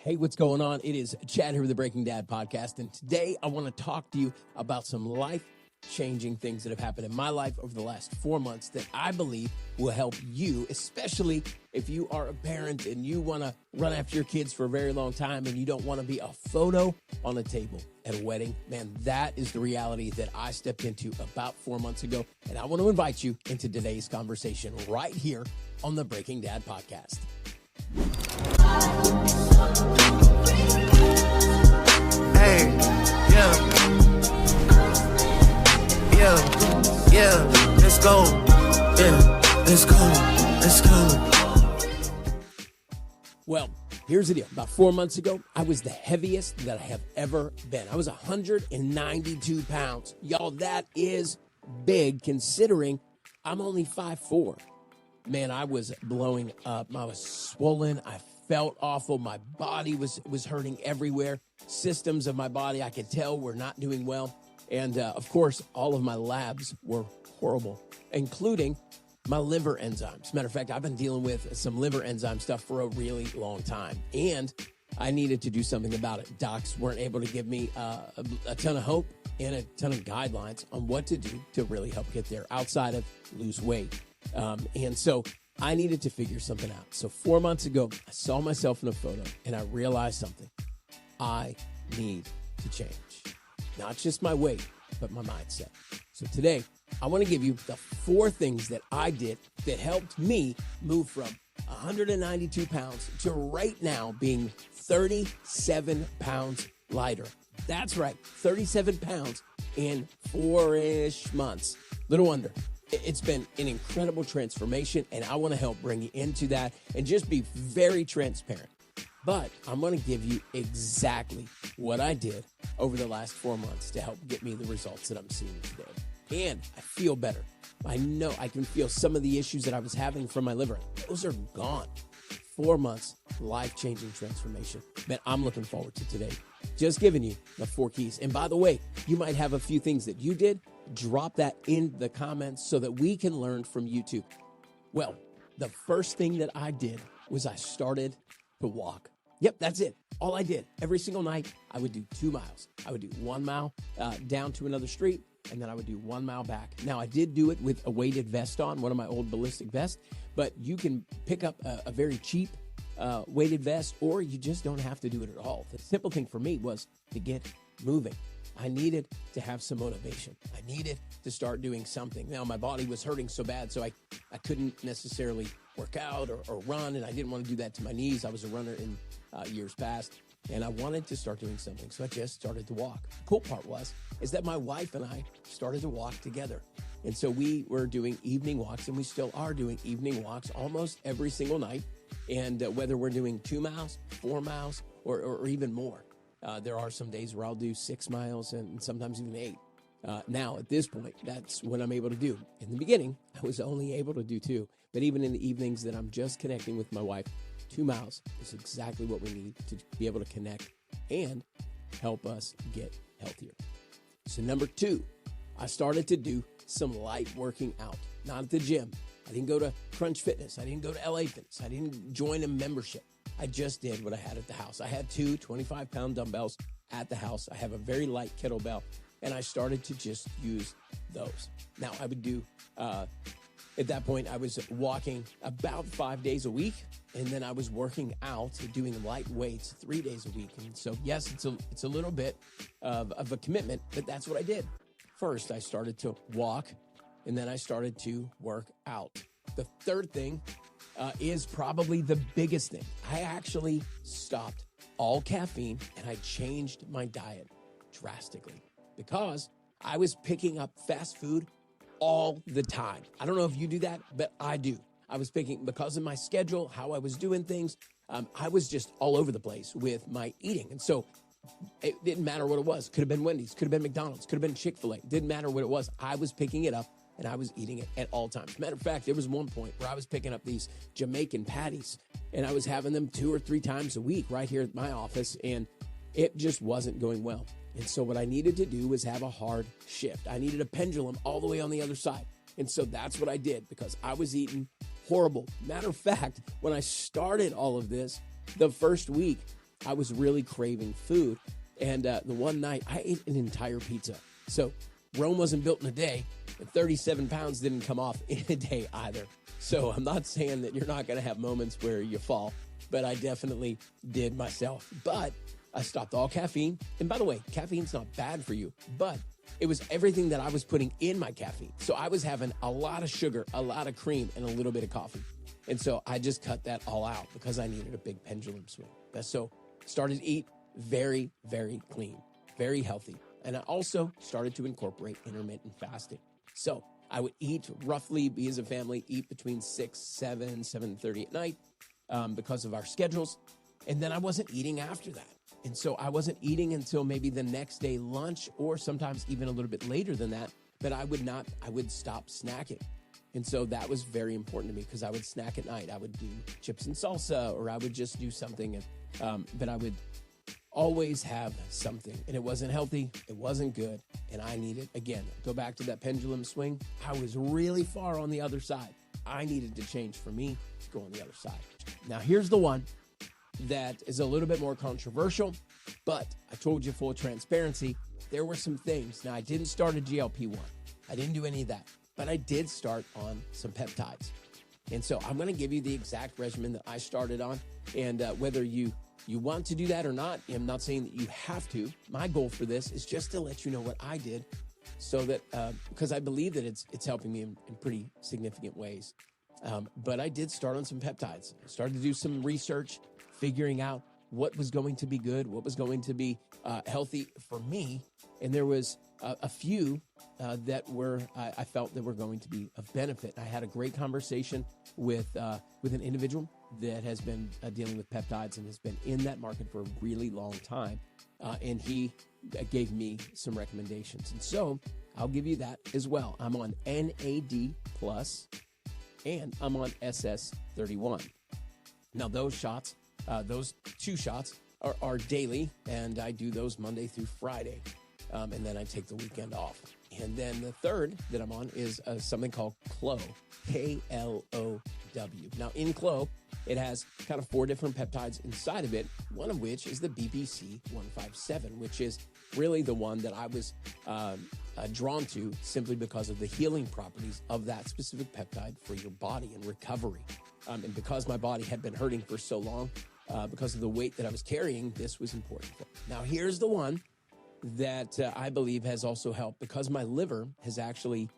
Hey, what's going on? It is Chad here with the Breaking Dad podcast, and today I want to talk to you about some life-changing things that have happened in my life over the last 4 months that I believe will help you, especially if you are a parent and you want to run after your kids for a very long time and you don't want to be a photo on a table at a wedding. Man, that is the reality that I stepped into about 4 months ago, and I want to invite you into today's conversation right here on the Breaking Dad podcast. Hey, yeah, let's go. Yeah, let's go. Well, here's the deal. About 4 months ago, I was the heaviest that I have ever been. I was 192 pounds. Y'all, that is big considering I'm only 5'4". Man, I was blowing up. I was swollen. I felt awful. My body was hurting everywhere. Systems of my body, I could tell, were not doing well. And, of course, all of my labs were horrible, including my liver enzymes. Matter of fact, I've been dealing with some liver enzyme stuff for a really long time, and I needed to do something about it. Docs weren't able to give me a ton of hope and a ton of guidelines on what to do to really help get there outside of lose weight. And so I needed to figure something out. So 4 months ago, I saw myself in a photo and I realized something. I need to change. Not just my weight, but my mindset. So today, I want to give you the 4 things that I did that helped me move from 192 pounds to right now being 37 pounds lighter. That's right, 37 pounds in 4-ish months. Little wonder. It's been an incredible transformation, and I want to help bring you into that and just be very transparent. But I'm going to give you exactly what I did over the last 4 months to help get me the results that I'm seeing today. And I feel better. I know I can feel some of the issues that I was having from my liver. Those are gone. 4 months, life-changing transformation. Man, I'm looking forward to today. Just giving you the 4 keys. And by the way, you might have a few things that you did. Drop that in the comments so that we can learn from you too. Well, the first thing that I did was I started to walk. Yep, that's it. All I did. Every single night, I would do 2 miles. I would do 1 mile down to another street, and then I would do 1 mile back. Now, I did do it with a weighted vest on, one of my old ballistic vests, but you can pick up a very cheap weighted vest, or you just don't have to do it at all. The simple thing for me was to get moving. I needed to have some motivation. I needed to start doing something. Now, my body was hurting so bad, so I couldn't necessarily work out or run, and I didn't want to do that to my knees. I was a runner in years past, and I wanted to start doing something, so I just started to walk. The cool part is that my wife and I started to walk together, and so we were doing evening walks, and we still are doing evening walks almost every single night, and whether we're doing 2 miles, 4 miles, or even more. There are some days where I'll do 6 miles and sometimes even 8. Now, at this point, that's what I'm able to do. In the beginning, I was only able to do 2. But even in the evenings that I'm just connecting with my wife, 2 miles is exactly what we need to be able to connect and help us get healthier. So number 2, I started to do some light working out. Not at the gym. I didn't go to Crunch Fitness. I didn't go to LA Fitness. I didn't join a membership. I just did what I had at the house. I had 2 25-pound dumbbells at the house. I have a very light kettlebell, and I started to just use those. Now, I would do, at that point, I was walking about 5 days a week, and then I was working out, doing light weights 3 days a week. And so, yes, it's a little bit of a commitment, but that's what I did. First, I started to walk, and then I started to work out. The third thing is probably the biggest thing. I actually stopped all caffeine and I changed my diet drastically because I was picking up fast food all the time. I don't know if you do that, but I do. I was picking, because of my schedule, how I was doing things, I was just all over the place with my eating. And so it didn't matter what it was. Could have been Wendy's, could have been McDonald's, could have been Chick-fil-A. Didn't matter what it was. I was picking it up and I was eating it at all times. Matter of fact, there was one point where I was picking up these Jamaican patties and I was having them 2 or 3 times a week right here at my office, and it just wasn't going well. And so what I needed to do was have a hard shift. I needed a pendulum all the way on the other side. And so that's what I did because I was eating horrible. Matter of fact, when I started all of this, the first week, I was really craving food. And the one night I ate an entire pizza. So Rome wasn't built in a day, and 37 pounds didn't come off in a day either. So I'm not saying that you're not going to have moments where you fall, but I definitely did myself. But I stopped all caffeine. And by the way, caffeine's not bad for you, but it was everything that I was putting in my caffeine. So I was having a lot of sugar, a lot of cream, and a little bit of coffee. And so I just cut that all out because I needed a big pendulum swing. So started to eat very, very clean, very healthy. And I also started to incorporate intermittent fasting. So I would eat roughly, be as a family, eat between 6, 7, 7:30 at night because of our schedules. And then I wasn't eating after that. And so I wasn't eating until maybe the next day lunch, or sometimes even a little bit later than that. But I would stop snacking. And so that was very important to me because I would snack at night. I would do chips and salsa, or I would just do something. But I would always have something, and it wasn't healthy. It wasn't good. And I needed, again, go back to that pendulum swing. I was really far on the other side. I needed to change for me to go on the other side. Now, here's the one that is a little bit more controversial, but I told you full transparency, there were some things. Now, I didn't start a GLP-1. I didn't do any of that, but I did start on some peptides. And so I'm going to give you the exact regimen that I started on, and whether you want to do that or not, I'm not saying that you have to. My goal for this is just to let you know what I did, so that because I believe that it's helping me in pretty significant ways. But I did start on some peptides. I started to do some research, figuring out what was going to be good, what was going to be healthy for me. And there was a few that I felt that were going to be of benefit. I had a great conversation with an individual that has been dealing with peptides and has been in that market for a really long time. And he gave me some recommendations. And so I'll give you that as well. I'm on NAD+, and I'm on SS31. Now, those shots, those 2 shots are daily, and I do those Monday through Friday. And then I take the weekend off. And then the third that I'm on is something called Klo, Klow. Now, in Klo, it has kind of 4 different peptides inside of it, one of which is the BPC 157, which is really the one that I was drawn to simply because of the healing properties of that specific peptide for your body and recovery. And because my body had been hurting for so long, because of the weight that I was carrying, this was important for me. Now, here's the one that I believe has also helped, because my liver has actually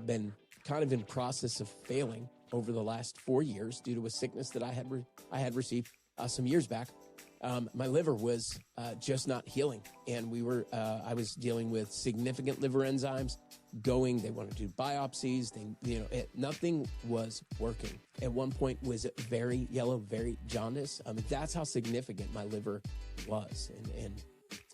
been kind of in process of failing over the last 4 years due to a sickness that I had received some years back. My liver was just not healing, and I was dealing with significant liver enzymes going. They wanted to do biopsies. Nothing was working. At one point, was it very yellow, very jaundice? That's how significant my liver was, and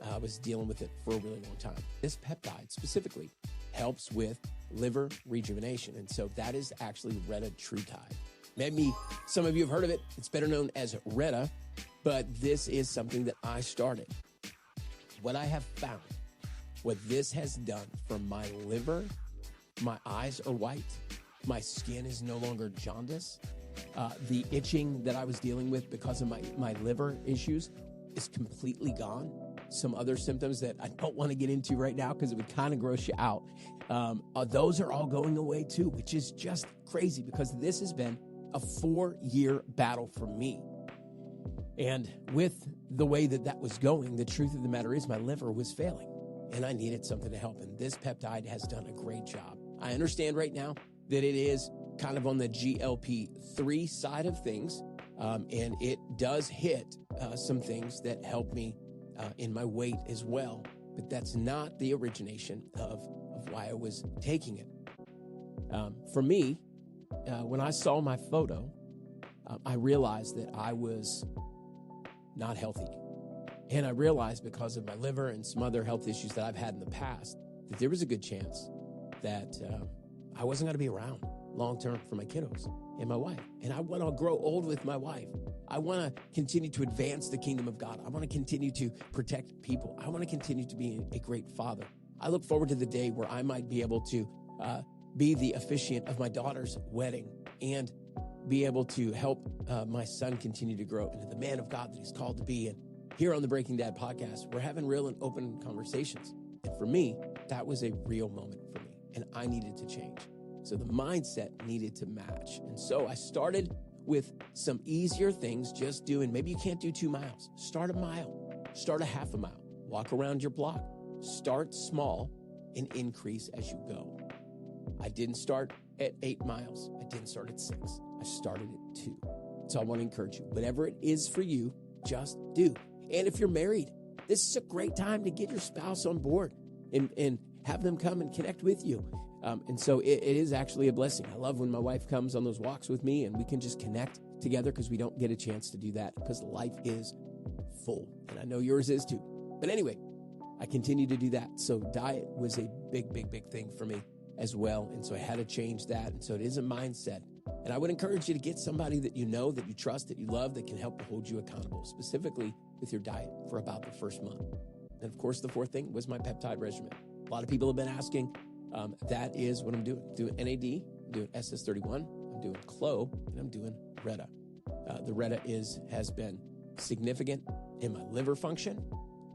I was dealing with it for a really long time. This peptide specifically helps with liver rejuvenation, and so that is actually retatrutide. Maybe some of you have heard of it. It's better known as Reta, but this is something that I started. What I have found, what this has done for my liver, my eyes are white, my skin is no longer jaundice, the itching that I was dealing with because of my liver issues is completely gone. Some other symptoms that I don't want to get into right now because it would kind of gross you out. Those are all going away too, which is just crazy because this has been a 4-year battle for me. And with the way that was going, the truth of the matter is my liver was failing and I needed something to help. And this peptide has done a great job. I understand right now that it is kind of on the GLP-3 side of things. And it does hit some things that help me in my weight as well. But that's not the origination of why I was taking it. For me, when I saw my photo, I realized that I was not healthy. And I realized because of my liver and some other health issues that I've had in the past, that there was a good chance that I wasn't going to be around long-term for my kiddos and my wife. And I want to grow old with my wife. I want to continue to advance the kingdom of God. I want to continue to protect people. I want to continue to be a great father. I look forward to the day where I might be able to be the officiant of my daughter's wedding and be able to help my son continue to grow into the man of God that he's called to be, here on the Breaking Dad podcast, we're having real and open conversations. And for me, that was a real moment for me, and I needed to change. So the mindset needed to match. And so I started with some easier things, just doing, maybe you can't do 2 miles. Start a mile, start a half a mile, walk around your block, start small and increase as you go. I didn't start at 8 miles. I didn't start at 6. I started at 2. So I want to encourage you, whatever it is for you, just do. And if you're married, this is a great time to get your spouse on board and have them come and connect with you. And so it is actually a blessing. I love when my wife comes on those walks with me and we can just connect together because we don't get a chance to do that because life is full. And I know yours is too. But anyway, I continue to do that. So diet was a big, big, big thing for me as well. And so I had to change that. And so it is a mindset. And I would encourage you to get somebody that you know, that you trust, that you love, that can help to hold you accountable, specifically with your diet for about the first month. And of course, the fourth thing was my peptide regimen. A lot of people have been asking. That is what I'm doing. I'm doing NAD, I'm doing SS31, I'm doing Clo, and I'm doing Retta. The Retta has been significant in my liver function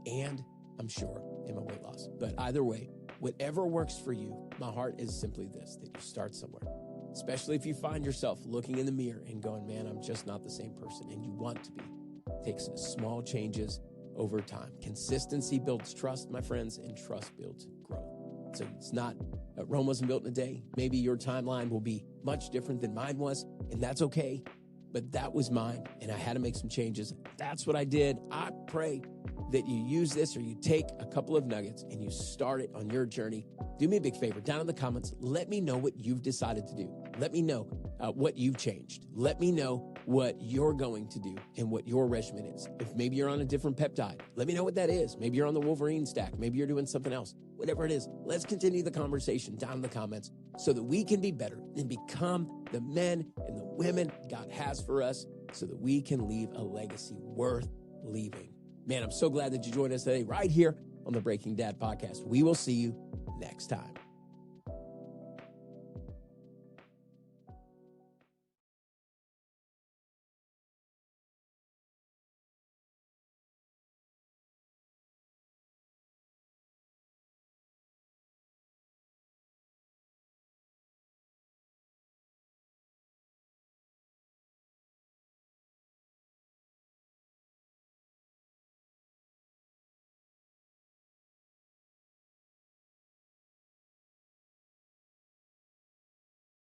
and I'm sure in my weight loss. But either way, whatever works for you, my heart is simply this, that you start somewhere. Especially if you find yourself looking in the mirror and going, man, I'm just not the same person, and you want to be. It takes small changes over time. Consistency builds trust, my friends, and trust builds growth. So it's not, Rome wasn't built in a day. Maybe your timeline will be much different than mine was, and that's okay. But that was mine, and I had to make some changes. That's what I did. I pray that you use this or you take a couple of nuggets and you start it on your journey. Do me a big favor, down in the comments, let me know what you've decided to do. Let me know what you've changed. Let me know what you're going to do and what your regimen is. If maybe you're on a different peptide, let me know what that is. Maybe you're on the Wolverine stack. Maybe you're doing something else. Whatever it is, let's continue the conversation down in the comments so that we can be better and become the men and the women God has for us so that we can leave a legacy worth leaving. Man, I'm so glad that you joined us today right here on the Breaking Dad podcast. We will see you next time.